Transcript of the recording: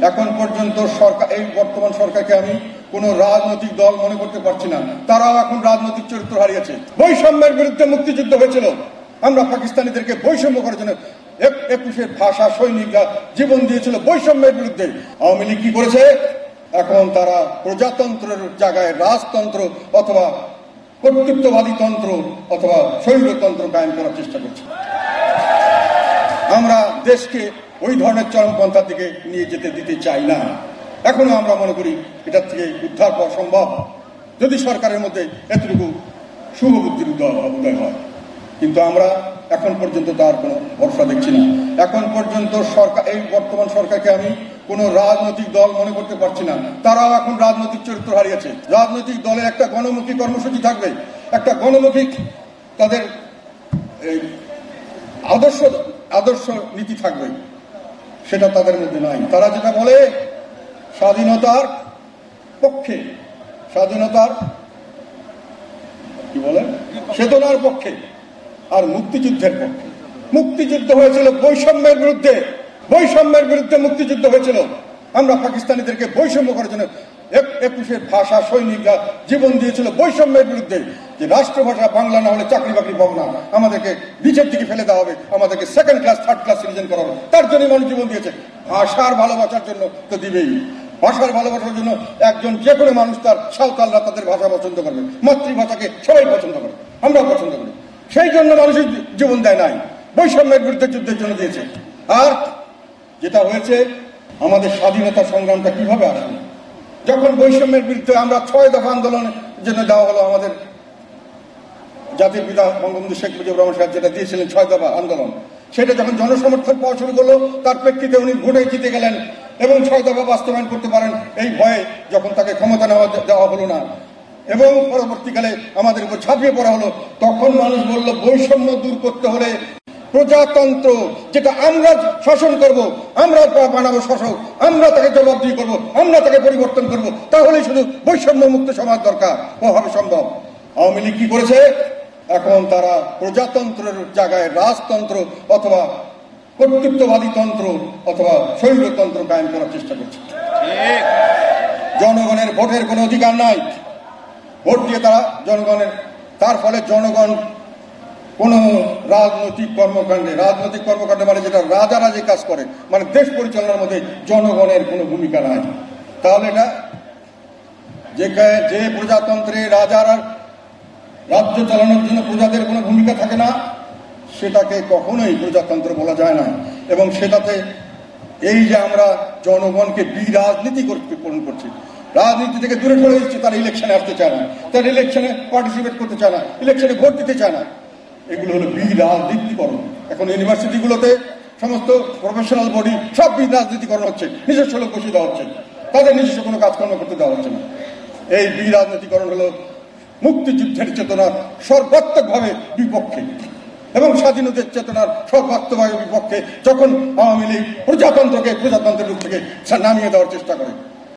এখন পর্যন্ত সরকার, এই বর্তমান সরকারকে আমি কোন রাজনৈতিক দল মনে করতে পারছি না। তারাও এখন রাজনৈতিক চরিত্র হারিয়েছে। বৈষম্যের বিরুদ্ধে মুক্তিযুদ্ধ হয়েছিল। আমরা পাকিস্তানিদেরকে বৈষম্য করার জন্য 21-এর ভাষা সৈনিকরা জীবন দিয়েছিল বৈষম্যের বিরুদ্ধে। আওয়ামী লীগ কি করেছে? এখন তারা প্রজাতন্ত্রের জায়গায় রাজতন্ত্র অথবা কর্তৃত্ববাদী তন্ত্র অথবা স্বৈরতন্ত্র কায়েম করার চেষ্টা করছে। আমরা দেশকে ওই ধরনের চরমপন্থার দিকে নিয়ে যেতে দিতে চাই না। এখনো আমরা মনে করি এটার থেকে উদ্ধার পাওয়া সম্ভব যদি সরকারের মধ্যে এতটুকু শুভবুদ্ধির উদয় হয়। কিন্তু আমরা এখন পর্যন্ত তার কোনো ভরসা দেখছি না। এখন পর্যন্ত সরকার, এই বর্তমান সরকারকে আমি কোন রাজনৈতিক দল মনে করতে পারছি না। তারাও এখন রাজনৈতিক চরিত্র হারিয়েছে। রাজনৈতিক দলের একটা গণমুখী কর্মসূচি থাকবে, একটা গণমুখী তাদের আদর্শ নীতি থাকবে, সেটা তাদের মধ্যে নাই। তারা যেটা বলে স্বাধীনতার পক্ষে, স্বাধীনতার কি বলে চেতনার পক্ষে আর মুক্তিযুদ্ধের পক্ষে। মুক্তিযুদ্ধ হয়েছিল বৈষম্যের বিরুদ্ধে, বৈষম্যের বিরুদ্ধে মুক্তিযুদ্ধ হয়েছিল। আমরা পাকিস্তানিদেরকে বৈষম্য করার জন্য 21-এর ভাষা সৈনিকরা জীবন দিয়েছিল বৈষম্যের বিরুদ্ধে, যে রাষ্ট্রভাষা বাংলা না হলে চাকরি বাকরি পাবো না, আমাদেরকে নিচের দিকে ফেলে দেওয়া হবে, আমাদেরকে second class third class citizen করা হবে। তার জন্য মানুষ জীবন দিয়েছে। ভাষার ভালোবাসার জন্য তো দিবেই। ভাষার ভালোবাসার জন্য একজন যে কোনো মানুষ, তার সাঁওতালরা তাদের ভাষা পছন্দ করবে, মাতৃভাষাকে সবাই পছন্দ করে, আমরা পছন্দ করি। সেই জন্য মানুষের জীবন দেয় নাই, বৈষম্যের বিরুদ্ধে যুদ্ধের জন্য দিয়েছে। আর যেটা হয়েছে, আমাদের স্বাধীনতা সংগ্রামটা কিভাবে আসবে? যখন বৈষম্যের বিরুদ্ধে আমরা 6 দফা আন্দোলনের জন্য দেওয়া হলো, আমাদের জাতির পিতা বঙ্গবন্ধু শেখ মুজিবুর রহমান সাহেব যেটা দিয়েছিলেন 6 দফা আন্দোলন, সেটা যখন জনসমর্থন পাওয়া শুরু করলো, তার প্রেক্ষিতে উনি ভোটে জিতে গেলেন এবং 6 দফা বাস্তবায়ন করতে পারেন এই ভয়ে যখন তাকে ক্ষমতা দেওয়া হলো না এবং পরবর্তীকালে আমাদের উপর ঝাঁপিয়ে পড়া হলো, তখন মানুষ বলল বৈষম্য দূর করতে হলে প্রজাতন্ত্র, যেটা আমরা শাসন করব, আমরা বানাবো শাসক, আমরা তাকে জবাবদিহি করব, আমরা তাকে পরিবর্তন করব, তাহলেই শুধু বৈষম্য মুক্ত সমাজ দরকার, ও হবে সম্ভব। আওয়ামী লীগ কি করেছে? এখন তারা প্রজাতন্ত্রের জায়গায় রাজতন্ত্র অথবা কর্তৃত্ববাদী তন্ত্র অথবা স্বৈরতন্ত্র কায়েম করার চেষ্টা করছে। জনগণের ভোটের কোনো অধিকার নাই। ভোট দিয়ে তারা জনগণের, তার ফলে জনগণ কোন রাজনৈতিক কর্মকাণ্ডে মানে যেটা রাজারা যে কাজ করে, মানে দেশ পরিচালনার মধ্যে জনগণের কোনো ভূমিকা নাই। তাহলে এটা যে প্রজাতন্ত্রে রাজারা রাজ্য চালানোর জন্য প্রজাদের কোনো ভূমিকা থাকে না, সেটাকে কখনোই প্রজাতন্ত্র বলা যায় না। এবং সেটাতে এই যে আমরা জনগণকে বিরাজনীতি পূরণ করছি, রাজনীতি থেকে দূরে সরে দিচ্ছে, তারা ইলেকশনে আসতে চায় না, তারা ইলেকশনে পার্টিসিপেট করতে চায় না, ইলেকশনে ভোট দিতে চায় না। এগুলো হলো বিরাজনীতিকরণ। এখন ইউনিভার্সিটিগুলোতে সমস্ত প্রফেশনাল বডি সব বিরাজনীতিকরণ হচ্ছে, নিজস্ব লোক বসিয়ে দেওয়া হচ্ছে, তাদের নিজস্ব কোনো কাজকর্ম করতে দেওয়া হচ্ছে না। এই বিরাজনীতিকরণ হলো মুক্তিযুদ্ধের চেতনার সর্বাত্মকভাবে বিপক্ষে এবং স্বাধীনতার চেতনার সর্বাত্মকভাবে বিপক্ষে, যখন আওয়ামী লীগ প্রজাতন্ত্রের রূপ থেকে নামিয়ে দেওয়ার চেষ্টা করে।